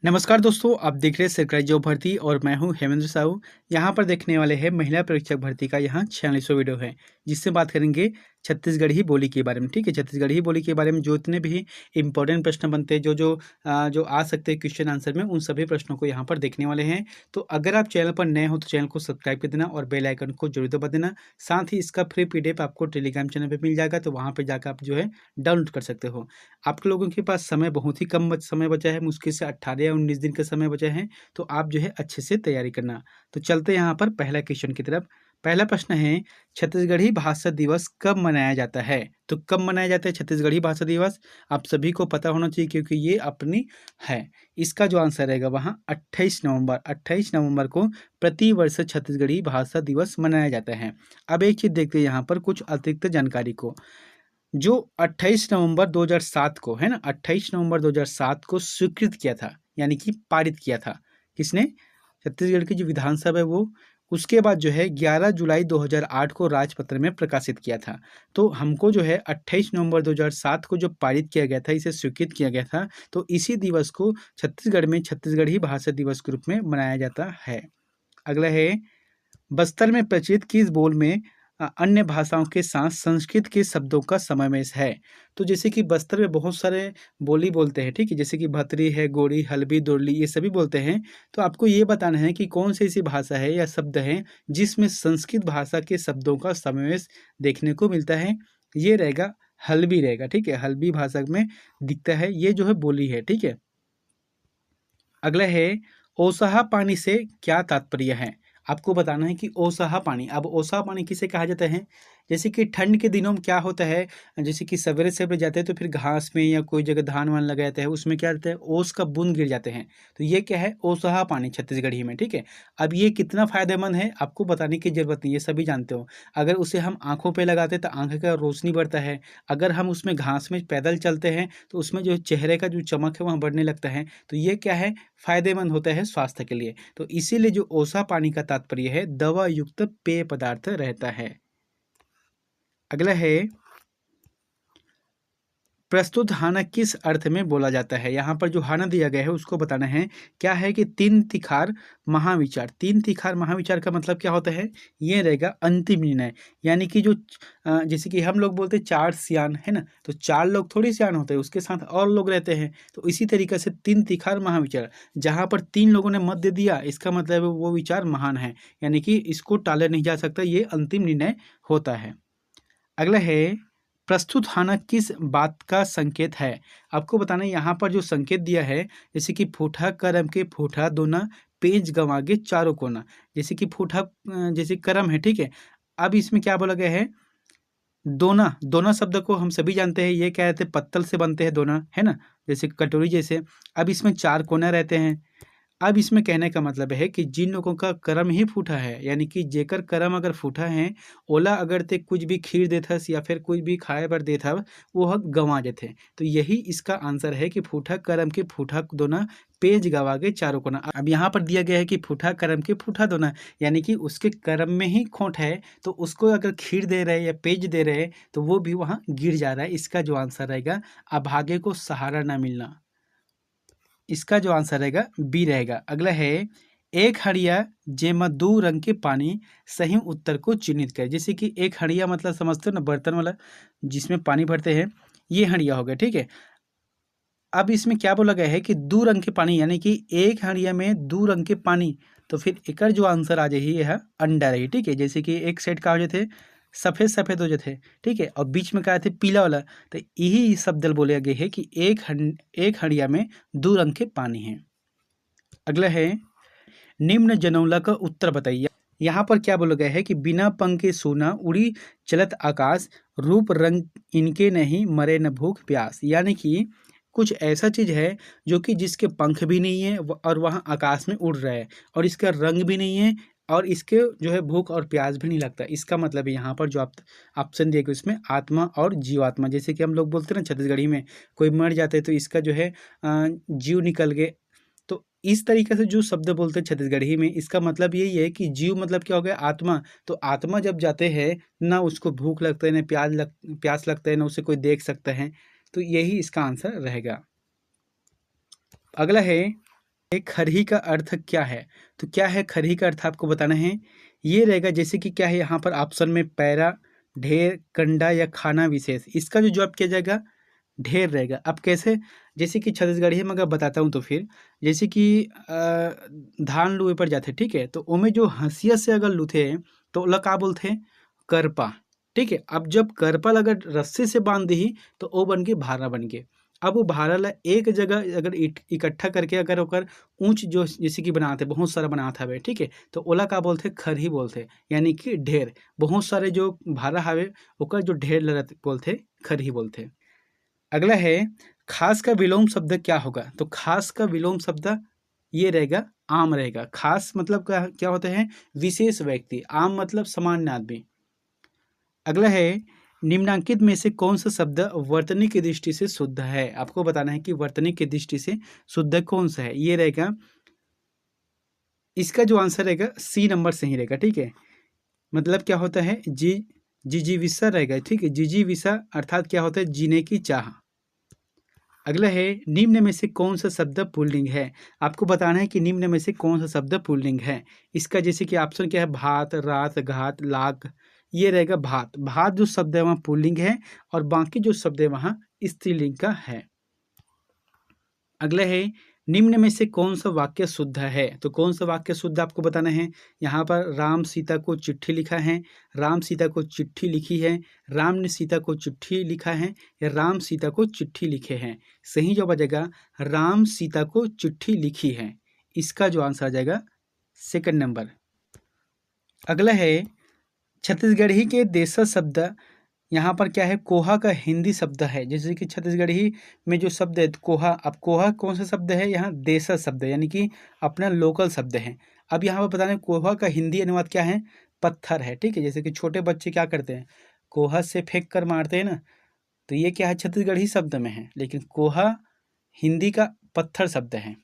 नमस्कार दोस्तों, आप देख रहे हैं सरकारी जॉब भर्ती और मैं हूं हेमेंद्र साहू। यहाँ पर देखने वाले हैं महिला परीक्षक भर्ती का यहाँ 46वां वीडियो है, जिससे बात करेंगे छत्तीसगढ़ी बोली के बारे में। ठीक है, छत्तीसगढ़ी बोली के बारे में जो इतने भी इंपॉर्टेंट प्रश्न बनते हैं, जो आ सकते हैं क्वेश्चन आंसर में, उन सभी प्रश्नों को यहाँ पर देखने वाले हैं। तो अगर आप चैनल पर नए हो तो चैनल को सब्सक्राइब कर देना और बेल आइकन को जरूर दबा देना। साथ ही इसका फ्री PDF आपको टेलीग्राम चैनल पर मिल जाएगा, तो वहाँ पर जाकर आप जो है डाउनलोड कर सकते हो। आप लोगों के पास समय बहुत ही कम समय बचा है, मुश्किल से 18 या 19 दिन का समय बचा है, तो आप जो है अच्छे से तैयारी करना। तो चलते हैं यहाँ पर पहला क्वेश्चन की तरफ। पहला प्रश्न है, छत्तीसगढ़ी भाषा दिवस कब मनाया जाता है? तो कब मनाया जाता है छत्तीसगढ़ी भाषा दिवस? आप सभी को पता होना चाहिए, क्योंकि ये अपनी है। इसका जो आंसर रहेगा वहाँ 28 नवंबर को प्रतिवर्ष छत्तीसगढ़ी भाषा दिवस मनाया जाता है। अब एक चीज देखते हैं यहाँ पर कुछ अतिरिक्त जानकारी को। जो 28 नवंबर 2007 को है ना, 28 नवंबर 2007 को स्वीकृत किया था, यानी कि पारित किया था। किसने? छत्तीसगढ़ की जो विधानसभा है वो। उसके बाद जो है 11 जुलाई 2008 को राजपत्र में प्रकाशित किया था। तो हमको जो है 28 नवंबर 2007 को जो पारित किया गया था, इसे स्वीकृत किया गया था, तो इसी दिवस को छत्तीसगढ़ में छत्तीसगढ़ी भाषा दिवस के रूप में मनाया जाता है। अगला है, बस्तर में प्रचलित किस बोल में अन्य भाषाओं के साथ संस्कृत के शब्दों का समावेश है? तो जैसे कि बस्तर में बहुत सारे बोली बोलते हैं, ठीक है, जैसे कि भतरी है, गोरी, हल्बी, दुरली, ये सभी बोलते हैं। तो आपको ये बताना है कि कौन सी ऐसी भाषा है या शब्द है जिसमें संस्कृत भाषा के शब्दों का समावेश देखने को मिलता है। ये रहेगा हल्बी रहेगा, ठीक है, हल्बी भाषा में दिखता है, ये जो है बोली है, ठीक है। अगला है, ओसाहा पानी से क्या तात्पर्य है? आपको बताना है कि ओसाहा पानी, अब ओसाहा पानी किसे कहा जाता है? जैसे कि ठंड के दिनों में क्या होता है, जैसे कि सवेरे सवेरे जाते हैं तो फिर घास में या कोई जगह धान वान लगा जाता है, उसमें क्या रहता है, ओस का बूंद गिर जाते हैं। तो ये क्या है? ओसाहा पानी छत्तीसगढ़ी में, ठीक है। अब ये कितना फायदेमंद है आपको बताने की जरूरत नहीं, ये सभी जानते हो। अगर उसे हम आंखों पे लगाते हैं तो आंख का रोशनी बढ़ता है। अगर हम उसमें घास में पैदल चलते हैं तो उसमें जो चेहरे का जो चमक है वह बढ़ने लगता है। तो ये क्या है? फायदेमंद होता है स्वास्थ्य के लिए। तो इसीलिए जो ओसा पानी का तात्पर्य है दवा युक्त पेय पदार्थ रहता है। अगला है, प्रस्तुत हाना किस अर्थ में बोला जाता है? यहाँ पर जो हाना दिया गया है उसको बताना है। क्या है कि तीन तिखार महाविचार। तीन तिखार महाविचार का मतलब क्या होता है? ये रहेगा अंतिम निर्णय। यानी कि जो जैसे कि हम लोग बोलते हैं चार सियान है ना, तो चार लोग थोड़ी सियान होते हैं, उसके साथ और लोग रहते हैं। तो इसी तरीके से तीन तिखार महाविचार, जहाँ पर तीन लोगों ने मत दे दिया, इसका मतलब वो विचार महान है, यानी कि इसको टाला नहीं जा सकता, ये अंतिम निर्णय होता है। अगला है, प्रस्तुत हाना किस बात का संकेत है? आपको बताना है यहाँ पर जो संकेत दिया है, जैसे कि फूठा करम के फूठा दोना, पेज गंवागे चारों कोना। जैसे कि फूठा जैसे करम है, ठीक है। अब इसमें क्या बोला गया है? दोना। दोना शब्द को हम सभी जानते हैं, ये क्या रहते हैं? पत्तल से बनते हैं दोना, है ना, जैसे कटोरी जैसे। अब इसमें चार कोना रहते हैं। अब इसमें कहने का मतलब है कि जिन लोगों का कर्म ही फूटा है, यानी कि जेकर कर्म अगर फूटा है, ओला अगर ते कुछ भी खीर देथस या फिर कुछ भी खाए बर देथ हव, वो हक गंवा देथे। तो यही इसका आंसर है कि फूठा कर्म के फूठा दोना, पेज गवा के चारों कोना। अब यहाँ पर दिया गया है कि फूठा कर्म के फूठा दोना, यानी कि उसके कर्म में ही खोट है, तो उसको अगर खीर दे रहे या पेज दे रहे तो वो भी वहाँ गिर जा रहा है। इसका जो आंसर रहेगा, अभागे को सहारा ना मिलना। इसका जो आंसर रहेगा बी रहेगा। अगला है, एक हड़िया जेमा दो रंग के पानी, सही उत्तर को चिन्हित करे। जैसे कि एक हड़िया मतलब समझते हो ना, बर्तन वाला जिसमें पानी भरते हैं, ये हड़िया हो गया, ठीक है। अब इसमें क्या बोला गया है कि दो रंग के पानी, यानी कि एक हड़िया में दो रंग के पानी, तो फिर एक जो आंसर आ जाए है अंडा रही, ठीक है। जैसे कि एक सेट का हो जाते सफ़ेद सफ़ेद हो जाते, ठीक है, और बीच में क्या थे पीला वाला। तो यही शब्द बोले गए है कि एक हड़िया में दो रंग के पानी है। अगला है, निम्न जनौला का उत्तर बताइए। यहाँ पर क्या बोला गया है कि बिना पंख के सोना उड़ी चलत आकाश, रूप रंग इनके नहीं मरे न भूख प्यास। यानी कि कुछ ऐसा चीज है जो कि जिसके पंख भी नहीं है और वहाँ आकाश में उड़ रहा है, और इसका रंग भी नहीं है, और इसके जो है भूख और प्यास भी नहीं लगता। इसका मतलब है यहाँ पर जो आप ऑप्शन दिए गए उसमें आत्मा और जीवात्मा, जैसे कि हम लोग बोलते हैं ना छत्तीसगढ़ी में, कोई मर जाते हैं तो इसका जो है जीव निकल गए। तो इस तरीके से जो शब्द बोलते हैं छत्तीसगढ़ी में, इसका मतलब यही है कि जीव मतलब क्या हो गया? आत्मा। तो आत्मा जब जाते हैं ना, उसको भूख लगता है, ना प्यास लगता है, ना उसे कोई देख सकता है। तो यही इसका आंसर रहेगा। अगला है, खरही का अर्थ क्या है? तो क्या है खरही का अर्थ आपको बताना है। ये रहेगा जैसे कि क्या है यहाँ पर ऑप्शन में पैरा, ढेर, कंडा या खाना विशेष। इसका जो जवाब किया जाएगा ढेर रहेगा। अब कैसे? जैसे कि छत्तीसगढ़ी में अगर बताता हूँ तो फिर जैसे कि धान लुए पर जाते, ठीक है, तो ओमे जो हंसिया से अगर लुथे तो ओला का बोलते हैं? करपा। ठीक है, अब जब करपा अगर रस्सी से बांध दी तो ओ बन के भारा बन के। अब वो भारा ला एक जगह अगर इकट्ठा करके अगर ओकर ऊंच जो जैसे कि बनाते बहुत सारा बनाता हवे, ठीक है, तो ओला का बोलते खरही बोलते, यानी कि ढेर। बहुत सारे जो भारा हवे ओकर जो ढेर लगत बोलते खरही बोलते। अगला है खास का विलोम शब्द क्या होगा? तो खास का विलोम शब्द ये रहेगा आम रहेगा। खास मतलब क्या क्या होते हैं? विशेष व्यक्ति। आम मतलब सामान्य आदमी। अगला है निम्नांकित में से कौन सा शब्द वर्तनी की दृष्टि से शुद्ध है? आपको बताना है कि वर्तनी की दृष्टि से शुद्ध कौन सा है। ये रहेगा, इसका जो आंसर रहेगा सी नंबर सही रहेगा। ठीक है, मतलब क्या होता है? जिजीविषा रहेगा। ठीक है, जिजीविषा अर्थात क्या होता है? जीने की चाह। अगला है निम्न में से कौन सा शब्द पुल्लिंग है? आपको बताना है कि निम्न में से कौन सा शब्द पुल्लिंग है। इसका जैसे कि ऑप्शन क्या है? भात, रात, घात, लाख। ये रहेगा भात। भात जो शब्द है वहाँ पुल्लिंग है और बाकी जो शब्द है वहाँ स्त्रीलिंग का है। अगला है निम्न में से कौन सा वाक्य शुद्ध है? तो कौन सा वाक्य शुद्ध आपको बताना है। यहाँ पर राम सीता को चिट्ठी लिखा है, राम सीता को चिट्ठी लिखी है, राम ने सीता को चिट्ठी लिखा है या राम सीता को चिट्ठी लिखे हैं। सही जवाब आ जाएगा राम सीता को चिट्ठी लिखी है। इसका जो आंसर आ जाएगा सेकंड नंबर। अगला है छत्तीसगढ़ी के देशज शब्द। यहाँ पर क्या है? कोहा का हिंदी शब्द है। जैसे कि छत्तीसगढ़ी में जो शब्द है कोहा, अब कोहा कौन सा शब्द है? यहाँ देशज शब्द है, यानी कि अपना लोकल शब्द है। अब यहाँ पर बता दें कोहा का हिंदी अनुवाद क्या है? पत्थर है। ठीक है, जैसे कि छोटे बच्चे क्या करते हैं? कोहा से फेंक कर मारते हैं ना, तो ये क्या है? छत्तीसगढ़ी शब्द में है, लेकिन कोहा हिंदी का पत्थर शब्द है।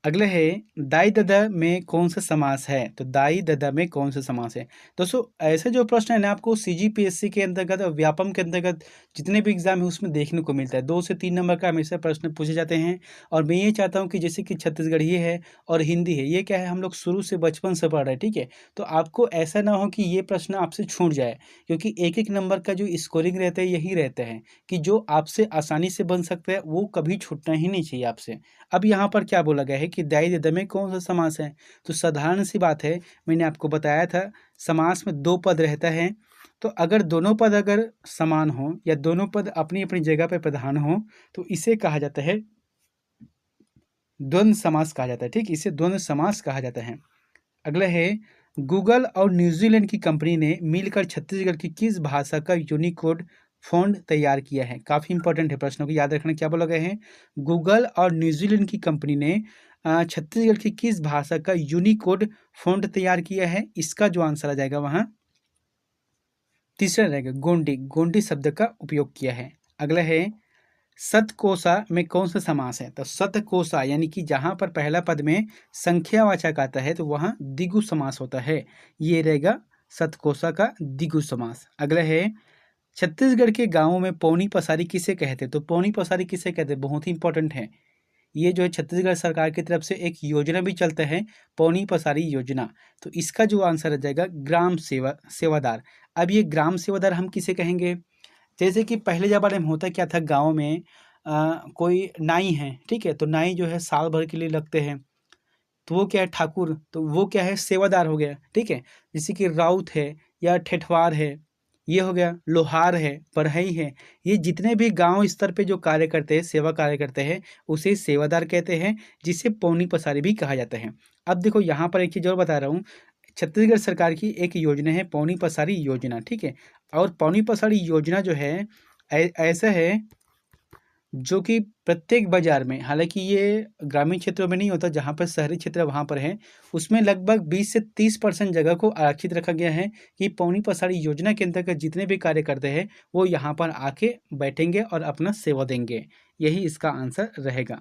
अगले है दाई ददा में कौन सा समास है? तो दाई ददा में कौन सा समास है? दोस्तों ऐसे जो प्रश्न है ना आपको सीजीपीएससी के अंतर्गत और व्यापम के अंतर्गत जितने भी एग्जाम है उसमें देखने को मिलता है। 2 से 3 नंबर का हमेशा प्रश्न पूछे जाते हैं। और मैं ये चाहता हूँ कि जैसे कि छत्तीसगढ़ी है और हिंदी है, ये क्या है हम लोग शुरू से बचपन से पढ़ रहे हैं, ठीक है, तो आपको ऐसा ना हो कि ये प्रश्न आपसे छूट जाए, क्योंकि एक एक नंबर का जो स्कोरिंग रहता है यही रहता है कि जो आपसे आसानी से बन सकता है वो कभी छूटना ही नहीं चाहिए आपसे। अब यहाँ पर क्या बोला गया है कि दाई ददा में कौन सा समास है? तो साधारण सी बात है, मैंने आपको बताया था समास में 2 पद रहता है। तो अगर दोनों पद अगर समान हो या दोनों पद अपनी अपनी जगह पे प्रधान हो तो इसे कहा जाता है द्वंद्व समास कहा जाता है। ठीक, इसे द्वंद्व समास कहा जाता है। अगला है गूगल और न्यूजीलैंड की कंपनी ने मिलकर छत्तीसगढ़ की किस भाषा का यूनिकोड फॉन्ट तैयार किया है? काफ़ी इंपॉर्टेंट है, प्रश्नों को याद रखना। क्या बोला गया है? गूगल और न्यूजीलैंड की कंपनी ने छत्तीसगढ़ की किस भाषा का यूनिकोड फॉन्ट तैयार किया है? इसका जो आंसर आ जाएगा वहाँ तीसरा रहेगा गोंडी। गोंडी शब्द का उपयोग किया है। अगला है सतकोसा में कौन सा समास है? तो सतकोसा यानी कि जहां पर पहला पद में संख्यावाचक आता है तो वहां द्विगु समास होता है। ये रहेगा सतकोसा का द्विगु समास। अगला है छत्तीसगढ़ के गांवों में पौनी पसारी किसे कहते हैं? तो पौनी पसारी किसे कहते हैं? बहुत ही इंपॉर्टेंट है। ये जो है छत्तीसगढ़ सरकार की तरफ से एक योजना भी चलता है, पौनी पसारी योजना। तो इसका जो आंसर आ जाएगा ग्राम सेवादार। अब ये ग्राम सेवादार हम किसे कहेंगे? जैसे कि पहले ज़माने में होता क्या था, गाँव में कोई नाई है, ठीक है, तो नाई जो है साल भर के लिए लगते हैं, तो वो क्या है? ठाकुर। तो वो क्या है? सेवादार हो गया। ठीक है, जैसे कि राउत है या ठेठवार है, ये हो गया। लोहार है, बढ़ई है, ये जितने भी गांव स्तर पे जो कार्य करते हैं, सेवा कार्य करते हैं, उसे सेवादार कहते हैं, जिसे पौनी पसारी भी कहा जाता है। अब देखो यहाँ पर एक चीज़ और बता रहा हूँ, छत्तीसगढ़ सरकार की एक योजना है पौनी पसारी योजना, ठीक है, और पौनी पसारी योजना जो है ऐसा है जो कि प्रत्येक बाजार में, हालांकि ये ग्रामीण क्षेत्रों में नहीं होता, जहाँ पर शहरी क्षेत्र वहाँ पर है, उसमें लगभग 20 से 30% जगह को आरक्षित रखा गया है कि पौनी पसारी योजना के अंतर्गत जितने भी कार्य करते हैं वो यहाँ पर आके बैठेंगे और अपना सेवा देंगे। यही इसका आंसर रहेगा।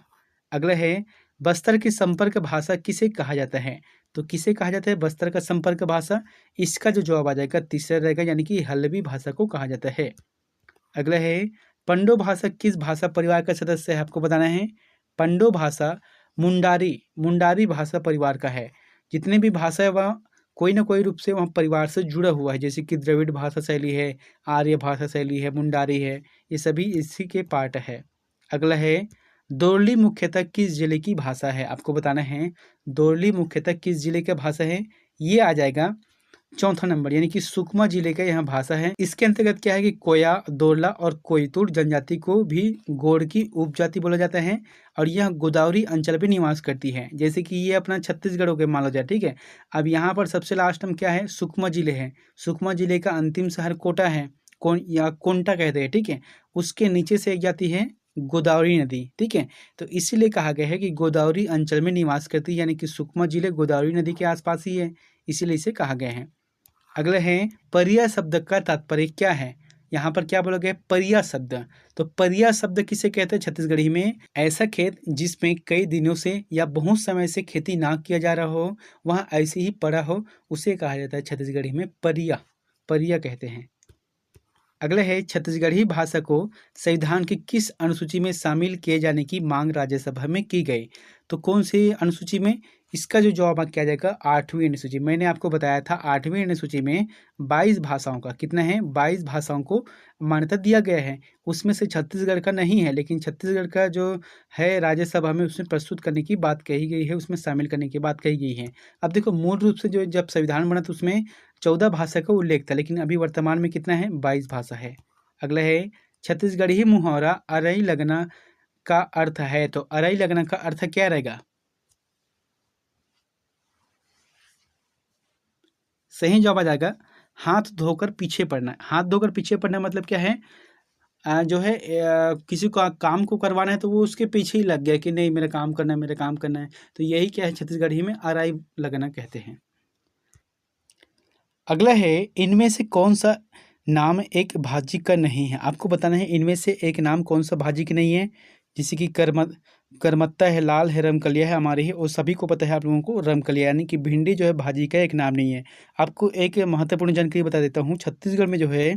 अगला है बस्तर की संपर्क भाषा किसे कहा जाता है? तो किसे कहा जाता है बस्तर का संपर्क भाषा? इसका जो जवाब आ जाएगा तीसरा रहेगा, यानी कि हल्बी भाषा को कहा जाता है। अगला है पंडो भाषा किस भाषा परिवार का सदस्य है? आपको बताना है पंडो भाषा मुंडारी, मुंडारी भाषा परिवार का है। जितने भी भाषा है वह कोई ना कोई रूप से वहाँ परिवार से जुड़ा हुआ है, जैसे कि द्रविड़ भाषा शैली है, आर्य भाषा शैली है, मुंडारी है, ये सभी इसी के पार्ट है। अगला है दोरली मुख्यतः किस जिले की भाषा है, आपको बताना है दोरली मुख्यतः किस जिले का भाषा है। ये आ जाएगा चौथा नंबर, यानी कि सुकमा जिले का यहाँ भाषा है। इसके अंतर्गत क्या है कि कोया, दोरला और कोयतुर जनजाति को भी गोंड की उपजाति बोला जाता है और यह गोदावरी अंचल पे निवास करती है। जैसे कि ये अपना छत्तीसगढ़ हो गया मान लो जाए, ठीक है। अब यहाँ पर सबसे लास्ट में क्या है, सुकमा जिले है। सुकमा जिले का अंतिम शहर कोटा है, कौन या कोंटा कहते हैं, ठीक है। उसके नीचे से एक जाती है गोदावरी नदी, ठीक है। तो इसीलिए कहा गया है कि गोदावरी अंचल में निवास करती है, यानी कि सुकमा जिले गोदावरी नदी के आसपास ही है, इसीलिए इसे कहा गया है। अगले हैं परिया शब्द का तात्पर्य क्या है। यहाँ पर क्या बोला गया, परिया शब्द। तो परिया शब्द किसे कहते हैं छत्तीसगढ़ी में, ऐसा खेत जिसमें कई दिनों से या बहुत समय से खेती ना किया जा रहा हो, वहाँ ऐसे ही पड़ा हो, उसे कहा जाता है छत्तीसगढ़ी में परिया, परिया कहते हैं। अगला है छत्तीसगढ़ी भाषा को संविधान की किस अनुसूची में शामिल किए जाने की मांग राज्यसभा में की गई। तो कौन सी अनुसूची में, इसका जो जवाब क्या जाएगा, 8वीं अनुसूची। मैंने आपको बताया था 8वीं अनुसूची में 22 भाषाओं का कितना है, 22 भाषाओं को मान्यता दिया गया है। उसमें से छत्तीसगढ़ का नहीं है, लेकिन छत्तीसगढ़ का जो है राज्यसभा में उसमें प्रस्तुत करने की बात कही गई है, उसमें शामिल करने की बात कही गई है। अब देखो मूल रूप से जो जब संविधान बना तो उसमें 14 भाषा का उल्लेख था, लेकिन अभी वर्तमान में कितना है, 22 भाषा है। अगला है छत्तीसगढ़ी मुहावरा अरई लगना का अर्थ है। तो अरई लगना का अर्थ क्या रहेगा, सही जवाब आ जाएगा हाथ धोकर पीछे पड़ना। हाथ धोकर पीछे पड़ना मतलब क्या है, जो है किसी को काम को करवाना है तो वो उसके पीछे ही लग गया कि नहीं मेरा काम करना है, मेरा काम करना है। तो यही क्या है, छत्तीसगढ़ी में अराई लगना कहते हैं। अगला है इनमें से कौन सा नाम एक भाजी का नहीं है। आपको बताना है इनमें से एक नाम कौन सा भाजी की नहीं है। जैसे कि करमत्ता है, लाल है, रमकलिया है, हमारे है, और सभी को पता है आप लोगों को रमकलिया, यानी कि भिंडी जो है भाजी का एक नाम नहीं है। आपको एक महत्वपूर्ण जानकारी बता देता हूँ, छत्तीसगढ़ में जो है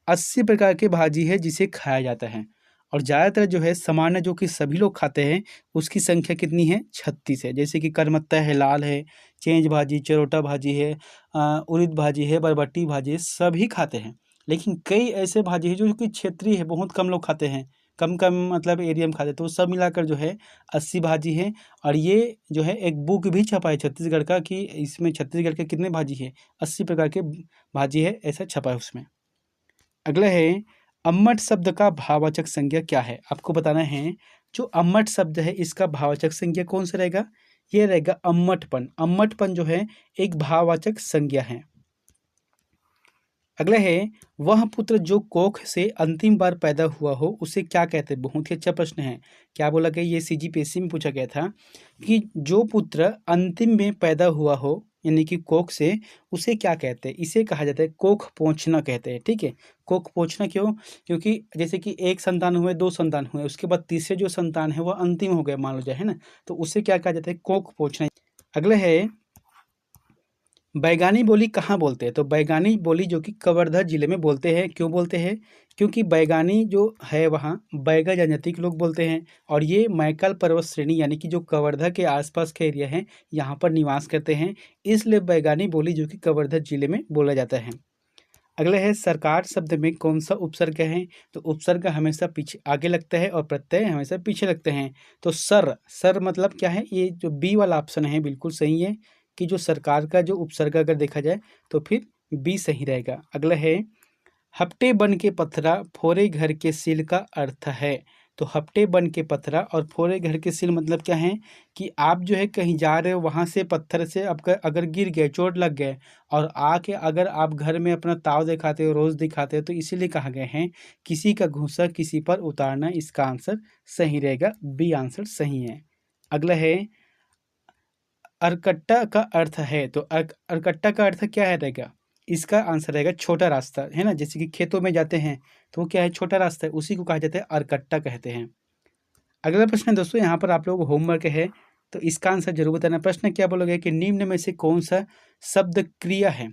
80 प्रकार के भाजी है जिसे खाया जाता है, और ज़्यादातर जो है सामान्य जो कि सभी लोग खाते हैं उसकी संख्या कितनी है, 36 है। जैसे कि करमत्ता है, लाल है, चेंज भाजी, चरोटा भाजी है, उड़द भाजी है, बरबट्टी भाजी है, सभी खाते हैं। लेकिन कई ऐसे भाजी है जो कि क्षेत्रीय है, बहुत कम लोग खाते हैं, कम कम मतलब एरिया में खाते हैं। तो सब मिलाकर जो है 80 भाजी है। और ये जो है एक बुक भी छपा है छत्तीसगढ़ का कि इसमें छत्तीसगढ़ के कितने भाजी है, 80 प्रकार के भाजी है, ऐसा छपा है उसमें। अगला है अम्मट शब्द का भाववाचक संज्ञा क्या है। आपको बताना है जो अम्मट शब्द है इसका भाववाचक संज्ञा कौन सा रहेगा, ये रहेगा अम्मटपन। अम्मटपन जो है एक भाववाचक संज्ञा है। अगला है वह पुत्र जो कोख से अंतिम बार पैदा हुआ हो उसे क्या कहते हैं। बहुत ही अच्छा प्रश्न है। क्या बोला गया, ये सीजीपीएससी में पूछा गया था कि जो पुत्र अंतिम में पैदा हुआ हो यानी कि कोख से, उसे क्या कहते हैं। इसे कहा जाता है कोख पोंछना कहते हैं, ठीक है। कोख पोंछना क्यों, क्योंकि जैसे कि एक संतान हुए, दो संतान हुए, उसके बाद तीसरे जो संतान है वह अंतिम हो गया मान लो जाए, है ना, तो उसे क्या कहा जाता है, कोख पोंछना। अगला है बैगानी बोली कहाँ बोलते हैं। तो बैगानी बोली जो कि कवर्धा जिले में बोलते हैं। क्यों बोलते हैं, क्योंकि बैगानी जो है वहाँ बैगा जनजाति के लोग बोलते हैं, और ये मैकल पर्वत श्रेणी यानी कि जो कवर्धा के आसपास के एरिया हैं यहाँ पर निवास करते हैं, इसलिए बैगानी बोली जो कि कवर्धा जिले में बोला जाता है। अगला है सरकार शब्द में कौन सा उपसर्ग है। तो उपसर्ग हमेशा पीछे आगे लगता है और प्रत्यय हमेशा पीछे लगते हैं। तो सर मतलब क्या है, ये जो बी वाला ऑप्शन है बिल्कुल सही है कि जो सरकार का जो उपसर्ग अगर देखा जाए तो फिर बी सही रहेगा। अगला है हपटे बन के पत्थरा फोरे घर के सिल का अर्थ है। तो हपटे बन के पत्थरा और फोरे घर के सिल मतलब क्या है कि आप जो है कहीं जा रहे हो, वहाँ से पत्थर से आपका अगर गिर गए, चोट लग गए, और आके अगर आप घर में अपना ताव दिखाते हो, रोज़ दिखाते हो, तो इसीलिए कहा गया है किसी का घूंसा किसी पर उतारना। इसका आंसर सही रहेगा, बी आंसर सही है। अगला है अरकट्टा का अर्थ है। तो अरकट्टा का अर्थ क्या है रहेगा, इसका आंसर रहेगा छोटा रास्ता, है ना। जैसे कि खेतों में जाते हैं तो वो क्या है, छोटा रास्ता है, उसी को कहा जाता है अरकट्टा कहते हैं। अगला प्रश्न दोस्तों, यहाँ पर आप लोग होमवर्क है तो इसका आंसर जरूर बताना। प्रश्न क्या बोलोगे कि निम्न में से कौन सा शब्द क्रिया है।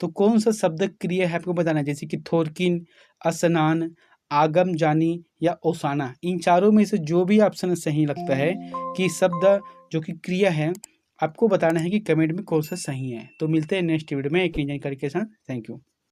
तो कौन सा शब्द क्रिया है आपको बताना है। जैसे कि थोरकिन, स्नान, आगम जानी या ओसाना, इन चारों में से जो भी ऑप्शन सही लगता है कि शब्द जो कि क्रिया है, आपको बताना है कि कमेंट में कौन सा सही है। तो मिलते हैं नेक्स्ट वीडियो में एक नई जानकारी के साथ। Thank you.